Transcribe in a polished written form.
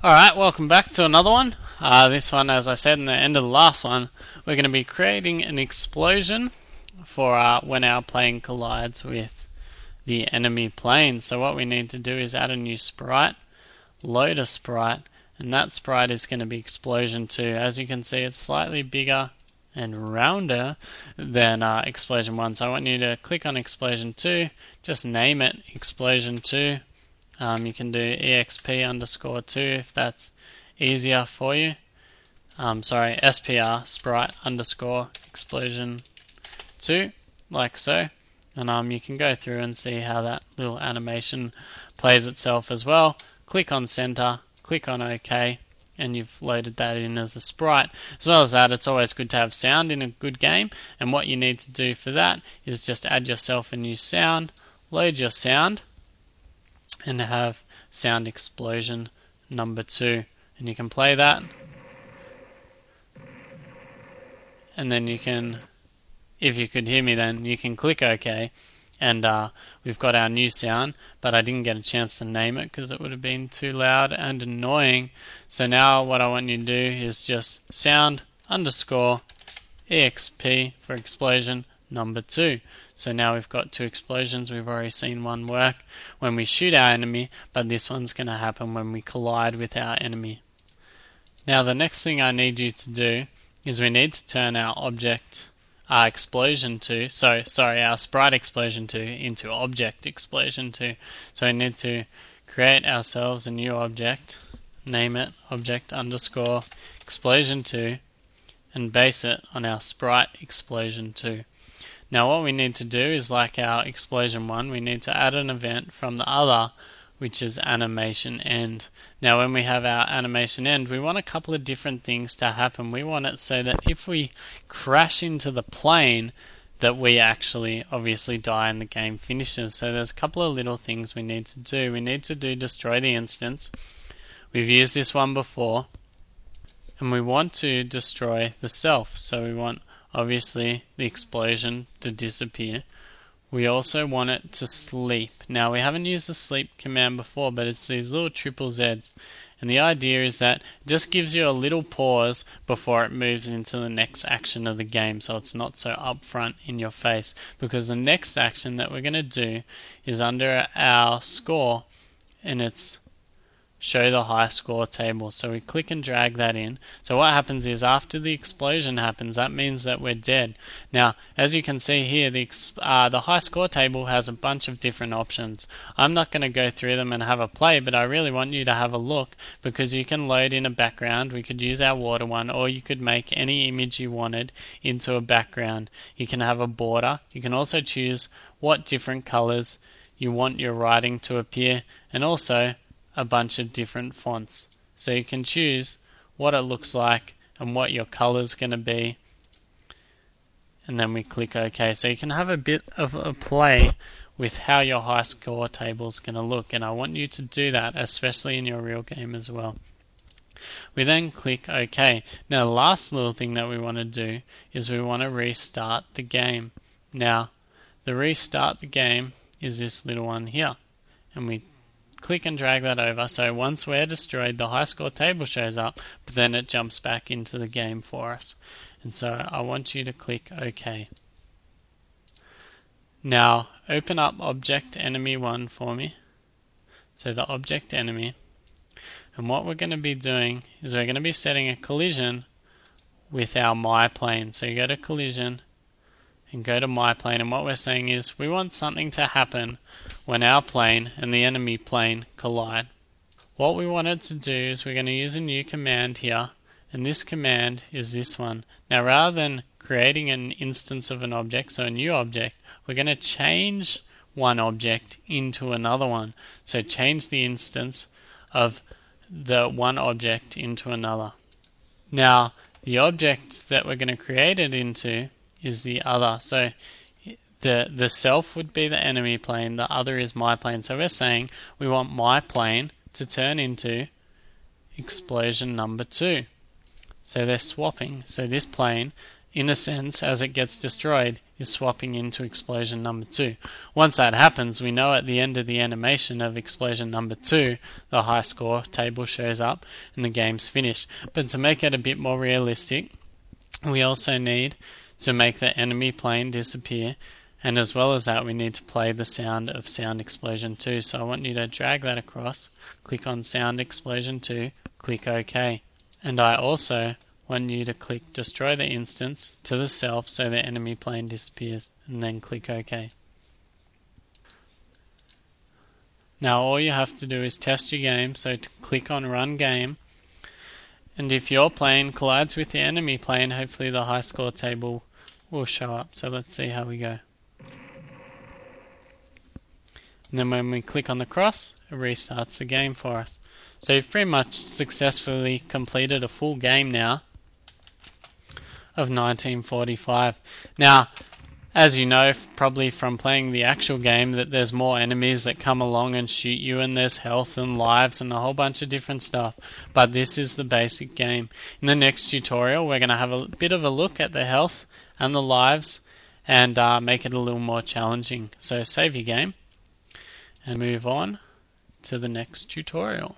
Alright, welcome back to another one. This one, as I said in the end of the last one, we're going to be creating an explosion for when our plane collides with the enemy plane. So what we need to do is add a new sprite, load a sprite, and that sprite is going to be Explosion 2. As you can see, it's slightly bigger and rounder than Explosion 1. So I want you to click on Explosion 2, just name it Explosion 2. You can do exp_2 if that's easier for you. SPR sprite underscore explosion 2, like so. And you can go through and see how that little animation plays itself as well. Click on center, click on OK, and you've loaded that in as a sprite. As well as that, it's always good to have sound in a good game, and what you need to do for that is just add yourself a new sound, load your sound, and have sound explosion number 2, and you can play that, and then you can, if you could hear me then, you can click OK, and we've got our new sound, but I didn't get a chance to name it because it would have been too loud and annoying. So now what I want you to do is just sound underscore exp for explosion number 2. So now we've got 2 explosions. We've already seen one work when we shoot our enemy, but this one's going to happen when we collide with our enemy. Now the next thing I need you to do is we need to turn our object explosion 2, our sprite explosion 2 into object explosion 2. So we need to create ourselves a new object, name it object underscore explosion 2, and base it on our sprite explosion 2. Now what we need to do is, like our explosion 1, we need to add an event from the other, which is animation end. Now when we have our animation end, we want a couple of different things to happen. We want it so that if we crash into the plane, that we actually obviously die and the game finishes. So there's a couple of little things we need to do. We need to do destroy the instance. We've used this one before. And we want to destroy the self. So we want obviously the explosion to disappear. We also want it to sleep. Now we haven't used the sleep command before, but it's these little triple Z's. And the idea is that it just gives you a little pause before it moves into the next action of the game, so it's not so upfront in your face. Because the next action that we're going to do is under our score, and it's show the high score table. So we click and drag that in. So what happens is after the explosion happens, that means that we're dead. Now, as you can see here, the high score table has a bunch of different options. I'm not going to go through them and have a play, but I really want you to have a look, because you can load in a background. We could use our water one, or you could make any image you wanted into a background. You can have a border. You can also choose what different colors you want your writing to appear, and also a bunch of different fonts. So you can choose what it looks like and what your color's going to be, and then we click OK. So you can have a bit of a play with how your high score table is going to look, and I want you to do that, especially in your real game as well. We then click OK. Now the last little thing that we want to do is we want to restart the game. Now the restart the game is this little one here, and we click and drag that over. So once we're destroyed, the high score table shows up, but then it jumps back into the game for us. And so I want you to click OK. Now open up object enemy 1 for me. So the object enemy. And what we're going to be doing is we're going to be setting a collision with our my plane. So you go to collision and go to my plane, and what we're saying is we want something to happen when our plane and the enemy plane collide. What we want it to do is we're going to use a new command here, and this command is this one. Now rather than creating an instance of an object, so a new object, we're going to change one object into another one. So change the instance of the one object into another. Now the object that we're going to create it into is the other. So the self would be the enemy plane, the other is my plane. So we're saying we want my plane to turn into explosion number 2. So they're swapping. So this plane, in a sense, as it gets destroyed, is swapping into explosion number 2. Once that happens, we know at the end of the animation of explosion number 2, the high score table shows up and the game's finished. But to make it a bit more realistic, we also need to make the enemy plane disappear, and as well as that we need to play the sound of Sound Explosion 2. So I want you to drag that across, click on Sound Explosion 2, click OK. And I also want you to click Destroy the Instance to the self so the enemy plane disappears, and then click OK. Now all you have to do is test your game, so to click on Run Game, and if your plane collides with the enemy plane, hopefully the high score table will show up. So let's see how we go. And then when we click on the cross, it restarts the game for us. So you've pretty much successfully completed a full game now of 1945. Now, as you know, probably from playing the actual game, that there's more enemies that come along and shoot you, and there's health and lives and a whole bunch of different stuff. But this is the basic game. In the next tutorial, we're going to have a bit of a look at the health and the lives and make it a little more challenging. So save your game and move on to the next tutorial.